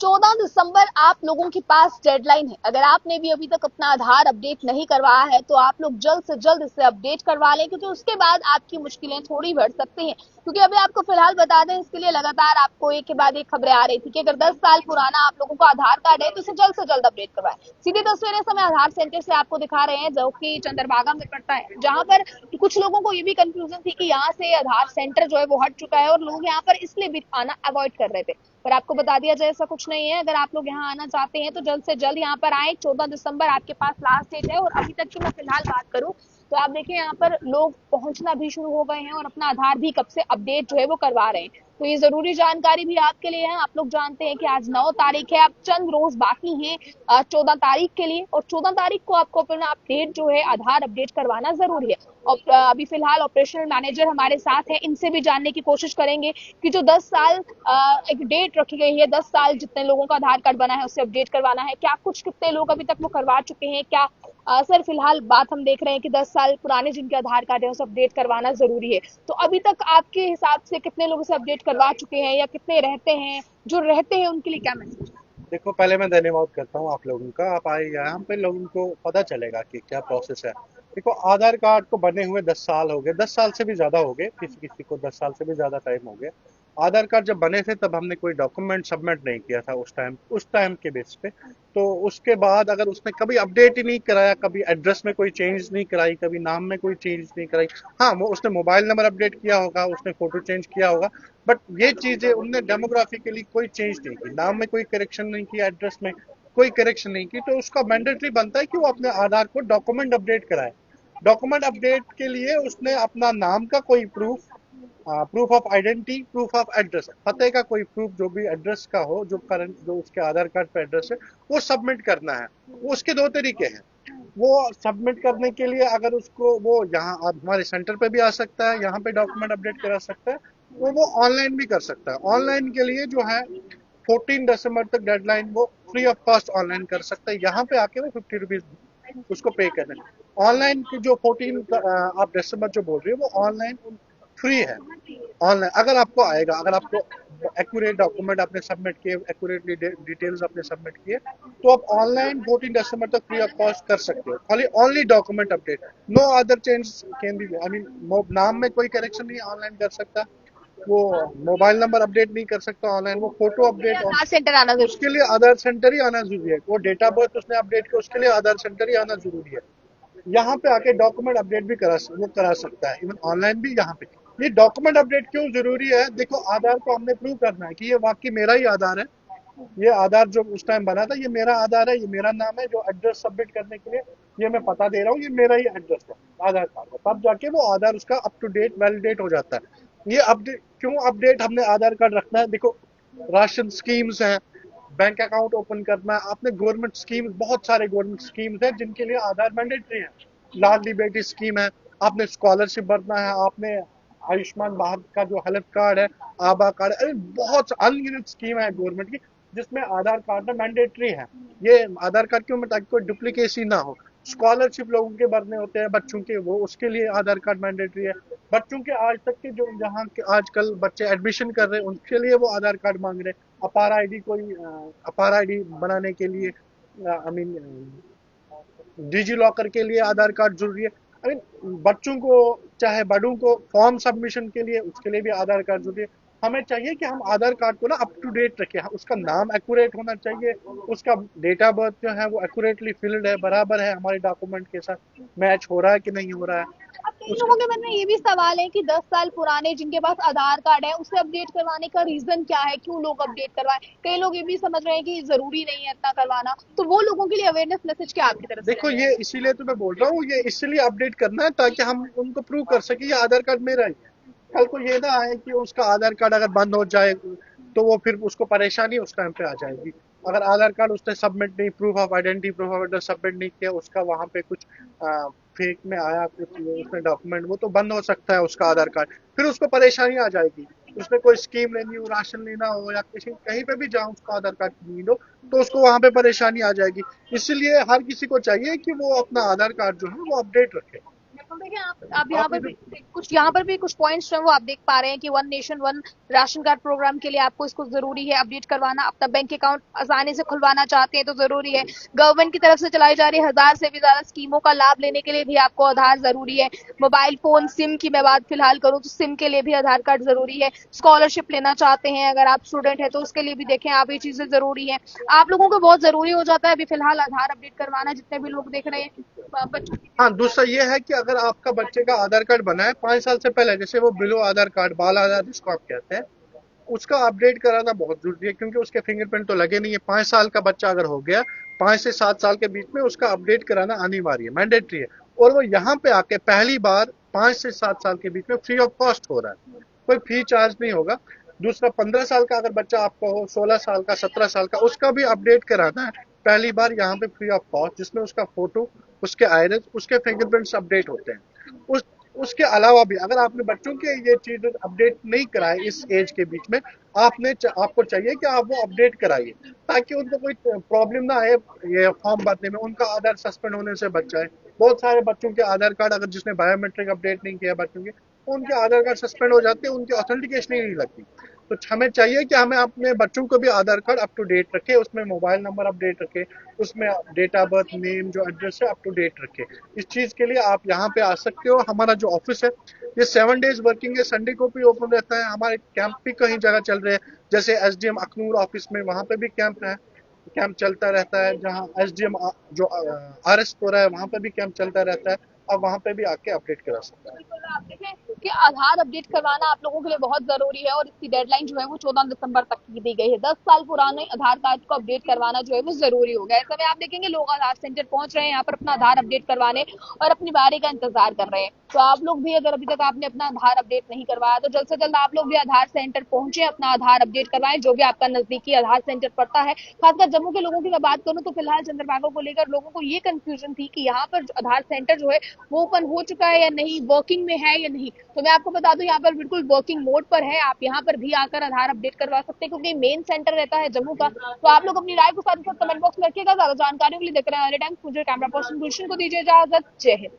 14 दिसंबर आप लोगों के पास डेडलाइन है। अगर आपने भी अभी तक अपना आधार अपडेट नहीं करवाया है तो आप लोग जल्द से जल्द इसे अपडेट करवा लें, क्योंकि उसके बाद आपकी मुश्किलें थोड़ी बढ़ सकती हैं। क्योंकि अभी आपको फिलहाल बता दें, इसके लिए लगातार आपको एक के बाद एक खबरें आ रही थी कि अगर 10 साल पुराना आप लोगों का आधार कार्ड है तो इसे जल्द से जल्द अपडेट करवाएं। सीधी तस्वीरें समय आधार सेंटर से आपको दिखा रहे हैं, जो कि चंद्रभागा में पड़ता है, जहां पर कुछ लोगों को ये भी कंफ्यूजन थी कि यहाँ से आधार सेंटर जो है वो हट चुका है और लोग यहाँ पर इसलिए भी आना अवॉइड कर रहे थे। पर आपको बता दिया जाए, ऐसा कुछ नहीं है। अगर आप लोग यहाँ आना चाहते हैं तो जल्द से जल्द यहाँ पर आए। 14 दिसंबर आपके पास लास्ट डेट है। और अभी तक की मैं फिलहाल बात करूँ तो आप देखिए यहाँ पर लोग पहुंचना भी शुरू हो गए हैं और अपना आधार भी कब से अपडेट जो है वो करवा रहे हैं। तो ये जरूरी जानकारी भी आपके लिए है। आप लोग जानते हैं कि आज 9 तारीख है, अब चंद रोज बाकी हैं 14 तारीख के लिए, और 14 तारीख को आपको अपना अपडेट जो है आधार अपडेट करवाना जरूरी है। और अभी फिलहाल ऑपरेशनल मैनेजर हमारे साथ है, इनसे भी जानने की कोशिश करेंगे कि जो 10 साल एक डेट रखी गई है, 10 साल जितने लोगों का आधार कार्ड बना है उसे अपडेट करवाना है, क्या कुछ कितने लोग अभी तक वो करवा चुके हैं, क्या सर फिलहाल बात हम देख रहे हैं कि 10 साल पुराने जिनके आधार कार्ड है उसे अपडेट करवाना जरूरी है। तो अभी तक आपके हिसाब से कितने लोग उसे अपडेट करवा चुके हैं या कितने रहते हैं, जो रहते हैं उनके लिए क्या मैसेज? देखो, पहले मैं धन्यवाद करता हूँ आप लोगों का। आप आए यहाँ पे, लोगों को पता चलेगा कि क्या प्रोसेस है। देखो, आधार कार्ड को बने हुए 10 साल हो गए, 10 साल से भी ज्यादा हो गए, किसी किसी को 10 साल से भी ज्यादा टाइम हो गया। आधार कार्ड जब बने थे तब हमने कोई डॉक्यूमेंट सबमिट नहीं किया था उस टाइम के बेस पे। तो उसके बाद अगर उसने कभी अपडेट ही नहीं कराया, कभी एड्रेस में कोई चेंज नहीं कराई, कभी नाम में कोई चेंज नहीं कराई। हाँ, वो उसने मोबाइल नंबर अपडेट किया होगा, उसने फोटो चेंज किया होगा, बट ये चीजें उनने डेमोग्राफिकली कोई चेंज नहीं की, नाम में कोई करेक्शन नहीं किया, एड्रेस में कोई करेक्शन नहीं की, तो उसका मैंडेटरी बनता है कि वो अपने आधार को डॉक्यूमेंट अपडेट कराए। डॉक्यूमेंट अपडेट के लिए उसने अपना नाम का कोई proof, proof of identity, proof of address, पते का कोई प्रूफ, जो भी एड्रेस का हो, जो करंट जो उसके आधार कार्ड पे एड्रेस है, वो सबमिट करना है। वो उसके दो तरीके हैं। वो सबमिट करने के लिए अगर उसको वो यहाँ आप हमारे सेंटर पे भी आ सकता है, यहाँ पे डॉक्यूमेंट अपडेट करा सकता है। वो ऑनलाइन भी कर सकता है। ऑनलाइन के लिए जो है 14 दिसंबर तक डेडलाइन, वो फ्री ऑफ कॉस्ट ऑनलाइन कर सकता है। यहाँ पे आके वो 50 रुपीज उसको पे करना है। ऑनलाइन की जो 14 आप दिसंबर जो बोल रही है, वो ऑनलाइन फ्री है। ऑनलाइन अगर आपको आएगा, अगर आपको एक्यूरेट डॉक्यूमेंट आपने सबमिट किए, एक्यूरेटली डिटेल्स आपने सबमिट किए, तो आप ऑनलाइन 14 दिसंबर तक फ्री ऑफ कॉस्ट कर सकते हो। खाली only document update, no other change can be, I mean नाम में कोई करेक्शन नहीं ऑनलाइन कर सकता, वो मोबाइल नंबर अपडेट नहीं कर सकता ऑनलाइन, वो फोटो अपडेट आधार सेंटर आना जरूरी उसके लिए आधार सेंटर ही आना जरूरी है। वो डेट ऑफ बर्थ उसने अपडेट किया, उसके लिए आधार सेंटर ही आना जरूरी है। यहाँ पे आके डॉक्यूमेंट अपडेट भी वो करा सकता है, इवन ऑनलाइन भी। यहाँ पे ये डॉक्यूमेंट अपडेट क्यों जरूरी है? देखो, आधार को हमने प्रूव करना है कि ये वाकई मेरा ही आधार है। ये आधार जो उस टाइम बना था, ये मेरा आधार है, ये मेरा नाम है। जो एड्रेस सबमिट करने के लिए ये मैं पता दे रहा हूँ, ये मेरा ही एड्रेस है आधार कार्ड में, तब जाके वो आधार उसका अप टू डेट वैलिडेट हो जाता है। ये अपडेट क्यों, अपडेट हमने आधार कार्ड रखना है? देखो, राशन स्कीम्स हैं, बैंक अकाउंट ओपन करना है आपने, गवर्नमेंट स्कीम, बहुत सारे गवर्नमेंट स्कीम्स हैं जिनके लिए आधार मैंडेटरी है। लाडली बेटी स्कीम है, आपने स्कॉलरशिप भरना है, आपने आयुष्मान भारत का जो हेल्थ कार्ड है, आभा कार्ड है, अरे बहुत अनगिनत स्कीम है गवर्नमेंट की, जिसमें आधार कार्ड मैंडेटरी है। ये आधार कार्ड क्यों, ताकि कोई डुप्लीकेसी ना हो। स्कॉलरशिप लोगों के भरने होते हैं बच्चों के, वो उसके लिए आधार कार्ड मैंडेटरी है। बच्चों के आज तक के जो यहाँ के आजकल बच्चे एडमिशन कर रहे हैं, उनके लिए वो आधार कार्ड मांग रहे हैं। अपार आईडी, कोई अपार आईडी बनाने के लिए, आई मीन डिजी लॉकर के लिए आधार कार्ड जरूरी है। आई मीन बच्चों को चाहे बड़ों को फॉर्म सबमिशन के लिए, उसके लिए भी आधार कार्ड जरूरी है। हमें चाहिए कि हम आधार कार्ड को ना अप टू डेट रखें, उसका नाम एक्यूरेट होना चाहिए, उसका डेट ऑफ बर्थ जो है वो एक्यूरेटली फिल्ड है, बराबर है हमारे डॉक्यूमेंट के साथ, मैच हो रहा है कि नहीं हो रहा है अब कई उसका। लोगों के मन में ये भी सवाल है कि 10 साल पुराने जिनके पास आधार कार्ड है उसे अपडेट करवाने का रीजन क्या है, क्यों लोग अपडेट करवाएं? कई लोग ये भी समझ रहे हैं कि जरूरी नहीं है इतना करवाना। तो वो लोगों के लिए अवेयरनेस मैसेज क्या आपकी तरफ से देखो, रहेगा? ये इसीलिए तो मैं बोल रहा हूँ, ये इसलिए अपडेट करना है ताकि हम उनको प्रूव कर सके ये आधार कार्ड मेरा ही है। कल को ये ना आए कि उसका आधार कार्ड अगर बंद हो जाए, तो वो फिर उसको परेशानी उस टाइम पे आ जाएगी। अगर आधार कार्ड उसने सबमिट नहीं, proof of identity, proof of address submit नहीं किया, उसका वहां पे कुछ फेक में आया, कुछ उसने डॉक्यूमेंट, वो तो बंद हो सकता है उसका आधार कार्ड, फिर उसको परेशानी आ जाएगी। उसने कोई स्कीम लेनी हो, राशन लेना हो, या किसी कहीं पे भी जाऊं उसको आधार कार्ड की नीड हो, तो उसको वहां पे परेशानी आ जाएगी। इसलिए हर किसी को चाहिए कि वो अपना आधार कार्ड जो है वो अपडेट रखे। देखिए आप यहाँ आप पर इधर भी कुछ पॉइंट्स हैं वो आप देख पा रहे हैं कि one nation one ration card program के लिए आपको इसको जरूरी है अपडेट करवाना। अपना बैंक अकाउंट आसानी से खुलवाना चाहते हैं तो जरूरी है। गवर्नमेंट की तरफ से चलाई जा रही 1000 से भी ज्यादा स्कीमों का लाभ लेने के लिए भी आपको आधार जरूरी है। मोबाइल फोन सिम की मैं बात फिलहाल करूँ तो सिम के लिए भी आधार कार्ड जरूरी है। स्कॉलरशिप लेना चाहते हैं अगर आप स्टूडेंट है तो उसके लिए भी देखें आप, ये चीजें जरूरी है। आप लोगों को बहुत जरूरी हो जाता है अभी फिलहाल आधार अपडेट करवाना, जितने भी लोग देख रहे हैं बच्चों की। हाँ, दूसरा ये है कि अगर आपका बच्चे का आधार कार्ड बना है 5 साल से पहले, जैसे वो बिलो आधार कार्ड, बाल आधार जिसको आप कहते हैं, उसका अपडेट कराना बहुत जरूरी है, क्योंकि उसके फिंगरप्रिंट तो लगे नहीं है। 5 साल का बच्चा अगर हो गया, 5 से 7 साल के बीच में उसका अपडेट कराना अनिवार्य है, मैंडेटरी है। और वो यहाँ पे आके पहली बार 5 से 7 साल के बीच में फ्री ऑफ कॉस्ट हो रहा है, कोई फी चार्ज नहीं होगा। दूसरा, 15 साल का अगर बच्चा आपका हो, 16 साल का, 17 साल का, उसका भी अपडेट कराना है पहली बार यहाँ पे फ्री ऑफ कॉस्ट, जिसमें उसका फोटो, उसके आइरिस, उसके फिंगरप्रिंट्स अपडेट होते हैं। उसके अलावा भी अगर आपने बच्चों के ये चीज अपडेट नहीं कराए इस एज के बीच में, आपको चाहिए कि आप वो अपडेट कराइए, ताकि उनको कोई प्रॉब्लम ना आए ये फॉर्म भरने में, उनका आधार सस्पेंड होने से बच जाए। बहुत सारे बच्चों के आधार कार्ड, अगर जिसने बायोमेट्रिक अपडेट नहीं किया बच्चों के, तो उनके आधार कार्ड सस्पेंड हो जाते हैं, उनकी ऑथेंटिकेशन ही नहीं लगती। तो हमें चाहिए कि हमें अपने बच्चों को भी आधार कार्ड अप टू डेट रखे, उसमें मोबाइल नंबर अपडेट रखे, उसमें डेट ऑफ बर्थ, नेम, जो एड्रेस है, अप टू डेट रखे। इस चीज के लिए आप यहाँ पे आ सकते हो। हमारा जो ऑफिस है ये 7 डेज वर्किंग है, संडे को भी ओपन रहता है। हमारे कैंप भी कहीं जगह चल रहे हैं, जैसे एसडीएम अखनूर ऑफिस में, वहां पे भी कैंप चलता रहता है। जहाँ एसडीएम जो आरएस पुरा है, वहां पे भी कैंप चलता रहता है। आप वहां पे भी आके अपडेट करा सकते हैं। बिल्कुल, आप देखें कि आधार अपडेट करवाना आप लोगों के लिए बहुत जरूरी है और इसकी डेडलाइन जो है वो 14 दिसंबर तक की दी गई है। 10 साल पुराने आधार कार्ड को अपडेट करवाना जो है वो जरूरी हो गया है। इस समय आप देखेंगे लोग आधार सेंटर पहुंच रहे हैं यहाँ पर अपना आधार अपडेट करवाने और अपनी बारी का इंतजार कर रहे हैं। तो आप लोग भी अगर अभी तक आपने अपना आधार अपडेट नहीं करवाया तो जल्द से जल्द आप लोग भी आधार सेंटर पहुंचे, अपना आधार अपडेट करवाएं, जो भी आपका नजदीकी आधार सेंटर पड़ता है। खासकर जम्मू के लोगों की मैं बात करूं तो फिलहाल चंद्रभागा को लेकर लोगों को ये कंफ्यूजन थी कि यहाँ पर आधार सेंटर जो है वो ओपन हो चुका है या नहीं, वर्किंग में है या नहीं। तो मैं आपको बता दूं यहाँ पर बिल्कुल वर्किंग मोड पर है। आप यहाँ पर भी आकर आधार अपडेट करवा सकते हैं क्योंकि मेन सेंटर रहता है जम्मू का। तो आप लोग अपनी राय को साथ ही साथ कमेंट बॉक्स में रखिएगा। ज्यादा जानकारियों के लिए देख रहे हैं टाइम्स, मुझे कैमरा पर्सन गुलशन को दीजिए इजाजत। जय हिंद।